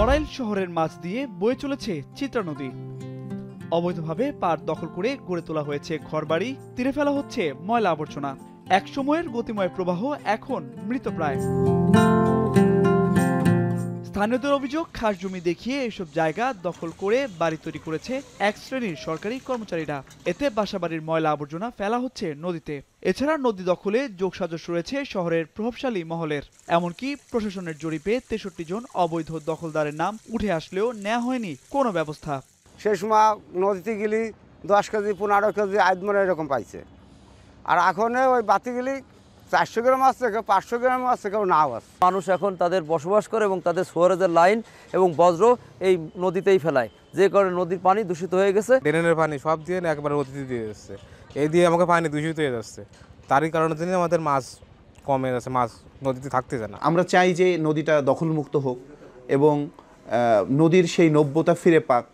নড়াইল শহরের মাঝ দিয়ে বয়ে চলেছে চিত্রা নদী। অবৈধভাবে পাড় দখল করে গড়ে তোলা হয়েছে ঘরবাড়ি, তীরে ফেলা হচ্ছে ময়লা আবর্জনা। একসময়ের গতিময় প্রবাহ এখন মৃতপ্রায়। স্থানীয়দের অভিযোগ, খাস জমি দেখিয়ে এসব জায়গা দখল করে বাড়ি তৈরি করেছে এক শ্রেণীর সরকারি কর্মচারীরা। এতে বাসাবাড়ির ময়লা আবর্জনা ফেলা হচ্ছে নদীতে। এছাড়া নদী দখলে যোগসাজশ রয়েছে শহরের প্রভাবশালী মহলের। এমনকি প্রশাসনের জরিপে 63 জন অবৈধ দখলদারের নাম উঠে আসলেও নেওয়া হয়নি কোনো ব্যবস্থা। সেই সময় নদীতে গেলি 10 কেজি 15 কেজি আদমরা এরকম পাইছে, আর এখন ওই বাতি গেলি 400 গ্রাম আসছে, কেউ 500 গ্রাম আসছে, কেউ নাও আসছে। মানুষ এখন তাদের বসবাস করে এবং তাদের সোয়ারেজের লাইন এবং বজ্র এই নদীতেই ফেলায়, যে কারণে নদীর পানি দূষিত হয়ে গেছে। ড্রেনের পানি সব দিয়ে একবার নদীতে দিয়ে যাচ্ছে, এই দিয়ে আমাকে পানি দূষিত হয়ে যাচ্ছে। তারই কারণে জন্য আমাদের মাছ কমে যাচ্ছে, মাছ নদীতে থাকতে চায় না। আমরা চাই যে নদীটা দখলমুক্ত হোক এবং নদীর সেই নব্যতা ফিরে পাক।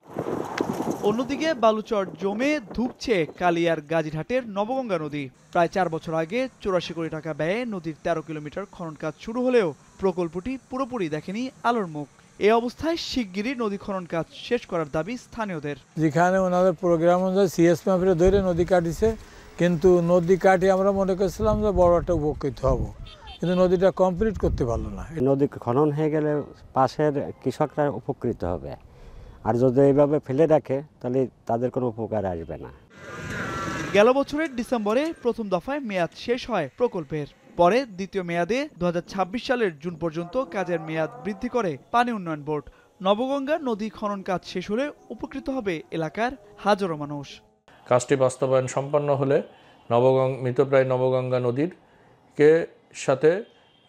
অন্যদিকে বালুচর জমে ধুঁকছে কালিয়ার গাজীরহাটের নবগঙ্গা নদী। প্রায় 4 বছর আগে 84 কোটি টাকা ব্যয়ে নদীর 13 কিলোমিটার খনন কাজ শুরু হলেও প্রকল্পটি পুরোপুরি দেখেনি আলোর মুখ। এই অবস্থায় শিগগিরই নদী খনন কাজ শেষ করার দাবি স্থানীয়দের। যেখানে ওনাদের প্রোগ্রাম অনুযায়ী সিএস মাফিরে ধরে নদী কাটিছে, কিন্তু নদী কাটি আমরা মনে করছিলাম যে বড় একটা উপকৃত হব, কিন্তু নদীটা কমপ্লিট করতে পারলো না। নদী খনন হয়ে গেলে পাশের কৃষকরা উপকৃত হবে, আর যদি এইভাবে ফেলে রাখে তাহলে তাদের কোনো উপকার আসবে না। গেল বছরের ডিসেম্বরে প্রথম দফায় মেয়াদ শেষ হয় প্রকল্পের। পরে দ্বিতীয় মেয়াদে 2026 সালের জুন পর্যন্ত কাজের মেয়াদ বৃদ্ধি করে পানি উন্নয়ন বোর্ড। নবগঙ্গা নদী খনন কাজ শেষ হলে উপকৃত হবে এলাকার হাজারো মানুষ। কাজটি বাস্তবায়ন সম্পন্ন হলে মৃতপ্রায় নবগঙ্গা নদীর সাথে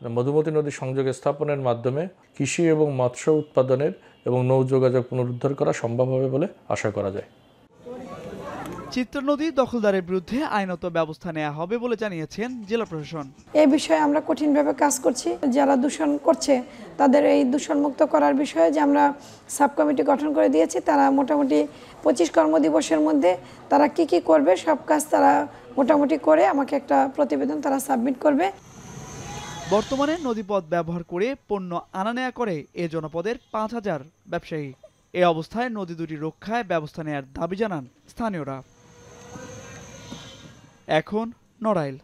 মধুমতি নদী সংযোগ স্থাপনের মাধ্যমে কৃষি এবং মৎস্য উৎপাদনের এবং নৌ যোগাযোগ পুনরুদ্ধার করা সম্ভব হবে বলে আশা করা যায়। চিত্রা নদী দখলদারের বিরুদ্ধে আইনত ব্যবস্থা নেওয়া হবে বলে জানিয়েছেন জেলা প্রশাসন। এই বিষয়ে আমরা কঠিনভাবে কাজ করছি। যারা দূষণ করছে তাদের এই দূষণমুক্ত করার বিষয়ে যে আমরা সাব কমিটি গঠন করে দিয়েছি, তারা মোটামুটি 25 কর্মদিবসের মধ্যে তারা কি করবে সব কাজ তারা মোটামুটি করে আমাকে একটা প্রতিবেদন তারা সাবমিট করবে। বর্তমানে নদীপথ ব্যবহার করে পণ্য আনা নেয়া করে এ জনপদের 5000 ব্যবসায়ী। এ অবস্থায় নদী দুটি রক্ষায় ব্যবস্থা নেয়ার দাবি জানান স্থানীয়রা। এখন নড়াইল।